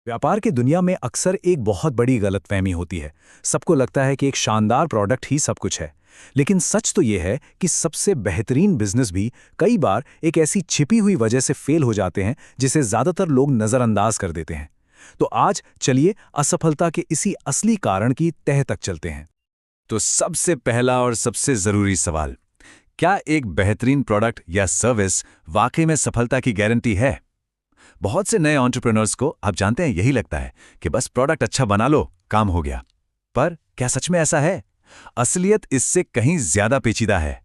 व्यापार की दुनिया में अक्सर एक बहुत बड़ी गलतफहमी होती है। सबको लगता है कि एक शानदार प्रोडक्ट ही सब कुछ है। लेकिन सच तो ये है कि सबसे बेहतरीन बिजनेस भी कई बार एक ऐसी छिपी हुई वजह से फेल हो जाते हैं जिसे ज्यादातर लोग नजरअंदाज कर देते हैं। तो आज चलिए असफलता के इसी असली कारण की तह तक चलते हैं। तो सबसे पहला और सबसे जरूरी सवाल, क्या एक बेहतरीन प्रोडक्ट या सर्विस वाकई में सफलता की गारंटी है? बहुत से नए एंटरप्रेन्योर्स को आप जानते हैं यही लगता है कि बस प्रोडक्ट अच्छा बना लो, काम हो गया। पर क्या सच में ऐसा है? असलियत इससे कहीं ज्यादा पेचीदा है।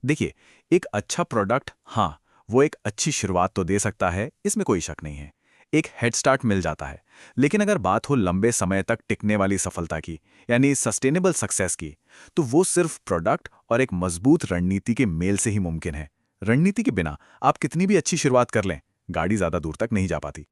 देखिए, एक अच्छा प्रोडक्ट, हाँ, वो एक अच्छी शुरुआत तो दे सकता है, इसमें कोई शक नहीं है। एक हेड स्टार्ट मिल जाता है। लेकिन अगर बात हो लंबे समय तक टिकने वाली सफलता की, यानी सस्टेनेबल सक्सेस की, तो वो सिर्फ प्रोडक्ट और एक मजबूत रणनीति के मेल से ही मुमकिन है। रणनीति के बिना आप कितनी भी अच्छी शुरुआत कर लें, गाड़ी ज्यादा दूर तक नहीं जा पाती।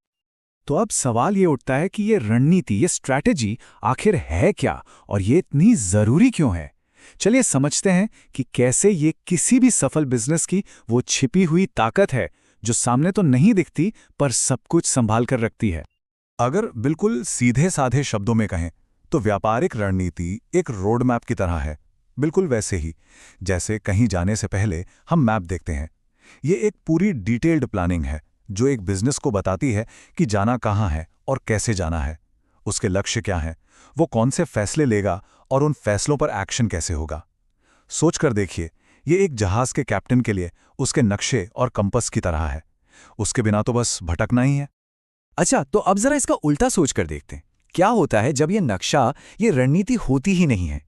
तो अब सवाल ये उठता है कि ये रणनीति, ये स्ट्रैटेजी आखिर है क्या और ये इतनी जरूरी क्यों है। चलिए समझते हैं कि कैसे ये किसी भी सफल बिजनेस की वो छिपी हुई ताकत है जो सामने तो नहीं दिखती पर सब कुछ संभाल कर रखती है। अगर बिल्कुल सीधे साधे शब्दों में कहें तो व्यापारिक रणनीति एक रोड मैप की तरह है। बिल्कुल वैसे ही जैसे कहीं जाने से पहले हम मैप देखते हैं। ये एक पूरी डिटेल्ड प्लानिंग है जो एक बिजनेस को बताती है कि जाना कहाँ है और कैसे जाना है, उसके लक्ष्य क्या हैं, वो कौन से फैसले लेगा और उन फैसलों पर एक्शन कैसे होगा। सोच कर देखिए, ये एक जहाज के कैप्टन के लिए उसके नक्शे और कंपस की तरह है। उसके बिना तो बस भटकना ही है। अच्छा, तो अब जरा इसका उल्टा सोच कर देखते हैं। क्या होता है जब ये नक्शा, ये रणनीति होती ही नहीं है।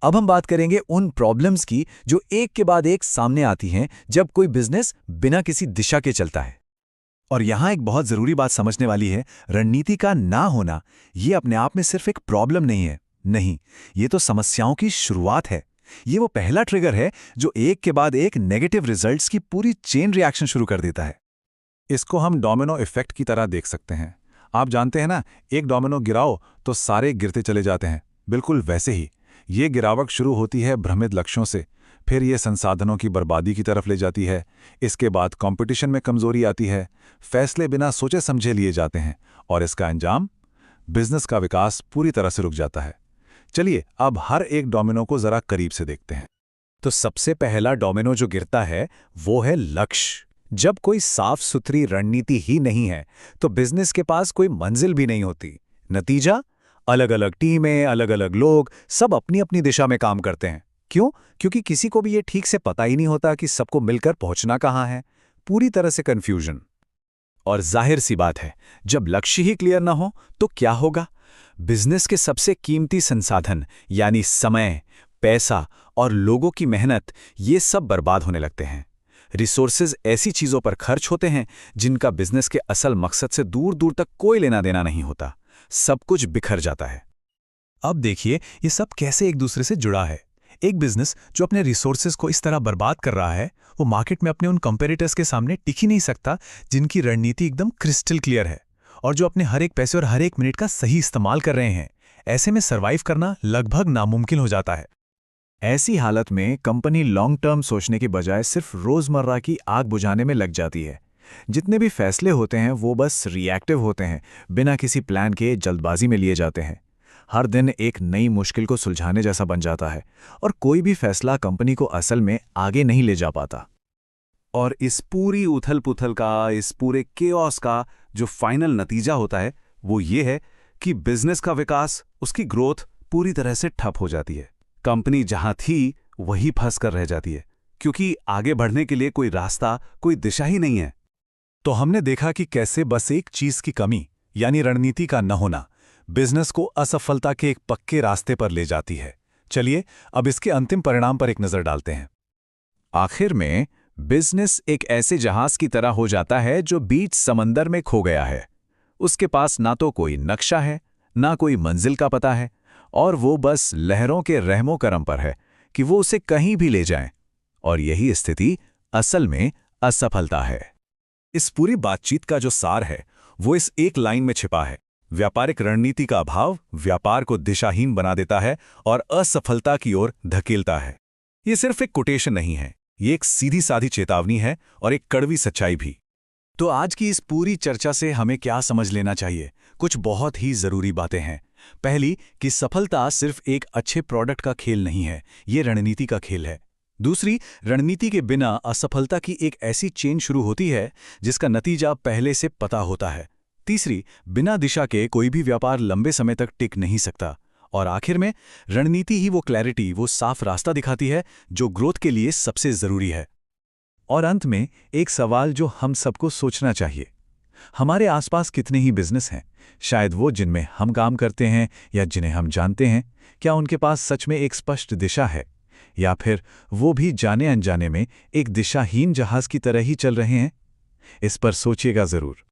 अब हम बात करेंगे उन प्रॉब्लम्स की जो एक के बाद एक सामने आती हैं जब कोई बिजनेस बिना किसी दिशा के चलता है। और यहां एक बहुत जरूरी बात समझने वाली है, रणनीति का ना होना ये अपने आप में सिर्फ एक प्रॉब्लम नहीं है। नहीं, ये तो समस्याओं की शुरुआत है। ये वो पहला ट्रिगर है जो एक के बाद एक नेगेटिव रिजल्ट्स की पूरी चेन रिएक्शन शुरू कर देता है। इसको हम डोमिनो इफेक्ट की तरह देख सकते हैं। आप जानते हैं ना, एक डोमिनो गिराओ तो सारे गिरते चले जाते हैं। बिल्कुल वैसे ही ये गिरावट शुरू होती है भ्रमित लक्ष्यों से, फिर ये संसाधनों की बर्बादी की तरफ ले जाती है। इसके बाद कंपटीशन में कमजोरी आती है, फैसले बिना सोचे समझे लिए जाते हैं और इसका अंजाम, बिजनेस का विकास पूरी तरह से रुक जाता है। चलिए अब हर एक डोमिनो को जरा करीब से देखते हैं। तो सबसे पहला डोमिनो जो गिरता है वो है लक्ष्य। जब कोई साफ सुथरी रणनीति ही नहीं है तो बिजनेस के पास कोई मंजिल भी नहीं होती। नतीजा, अलग अलग टीमें, अलग अलग लोग, सब अपनी अपनी दिशा में काम करते हैं। क्यों? क्योंकि किसी को भी ये ठीक से पता ही नहीं होता कि सबको मिलकर पहुंचना कहाँ है। पूरी तरह से कंफ्यूजन। और जाहिर सी बात है, जब लक्ष्य ही क्लियर ना हो तो क्या होगा? बिजनेस के सबसे कीमती संसाधन यानी समय, पैसा और लोगों की मेहनत, ये सब बर्बाद होने लगते हैं। रिसोर्सेज ऐसी चीजों पर खर्च होते हैं जिनका बिजनेस के असल मकसद से दूर दूर तक कोई लेना देना नहीं होता। सब कुछ बिखर जाता है। अब देखिए ये सब कैसे एक दूसरे से जुड़ा है। एक बिजनेस जो अपने रिसोर्सेज को इस तरह बर्बाद कर रहा है, वो मार्केट में अपने उन कंपेटिटर्स के सामने टिक ही नहीं सकता जिनकी रणनीति एकदम क्रिस्टल क्लियर है और जो अपने हर एक पैसे और हर एक मिनट का सही इस्तेमाल कर रहे हैं। ऐसे में सर्वाइव करना लगभग नामुमकिन हो जाता है। ऐसी हालत में कंपनी लॉन्ग टर्म सोचने की बजाय सिर्फ रोजमर्रा की आग बुझाने में लग जाती है। जितने भी फैसले होते हैं वो बस रिएक्टिव होते हैं, बिना किसी प्लान के जल्दबाजी में लिए जाते हैं। हर दिन एक नई मुश्किल को सुलझाने जैसा बन जाता है और कोई भी फैसला कंपनी को असल में आगे नहीं ले जा पाता। और इस पूरी उथल पुथल का, इस पूरे केओस का जो फाइनल नतीजा होता है वो ये है कि बिजनेस का विकास, उसकी ग्रोथ पूरी तरह से ठप हो जाती है। कंपनी जहां थी वही फंस कर रह जाती है, क्योंकि आगे बढ़ने के लिए कोई रास्ता, कोई दिशा ही नहीं है। तो हमने देखा कि कैसे बस एक चीज की कमी यानी रणनीति का न होना बिजनेस को असफलता के एक पक्के रास्ते पर ले जाती है। चलिए अब इसके अंतिम परिणाम पर एक नजर डालते हैं। आखिर में बिजनेस एक ऐसे जहाज की तरह हो जाता है जो बीच समंदर में खो गया है। उसके पास ना तो कोई नक्शा है, ना कोई मंजिल का पता है, और वो बस लहरों के रहमो करम पर है कि वो उसे कहीं भी ले जाएं। और यही स्थिति असल में असफलता है। इस पूरी बातचीत का जो सार है वो इस एक लाइन में छिपा है। व्यापारिक रणनीति का अभाव व्यापार को दिशाहीन बना देता है और असफलता की ओर धकेलता है। ये सिर्फ एक कोटेशन नहीं है, ये एक सीधी साधी चेतावनी है और एक कड़वी सच्चाई भी। तो आज की इस पूरी चर्चा से हमें क्या समझ लेना चाहिए? कुछ बहुत ही जरूरी बातें हैं। पहली कि सफलता सिर्फ एक अच्छे प्रोडक्ट का खेल नहीं है, ये रणनीति का खेल है। दूसरी, रणनीति के बिना असफलता की एक ऐसी चेन शुरू होती है जिसका नतीजा पहले से पता होता है। तीसरी, बिना दिशा के कोई भी व्यापार लंबे समय तक टिक नहीं सकता। और आखिर में, रणनीति ही वो क्लैरिटी, वो साफ रास्ता दिखाती है जो ग्रोथ के लिए सबसे जरूरी है। और अंत में एक सवाल जो हम सबको सोचना चाहिए, हमारे आसपास कितने ही बिजनेस हैं, शायद वो जिनमें हम काम करते हैं या जिन्हें हम जानते हैं, क्या उनके पास सच में एक स्पष्ट दिशा है, या फिर वो भी जाने अनजाने में एक दिशाहीन जहाज की तरह ही चल रहे हैं? इस पर सोचिएगा जरूर।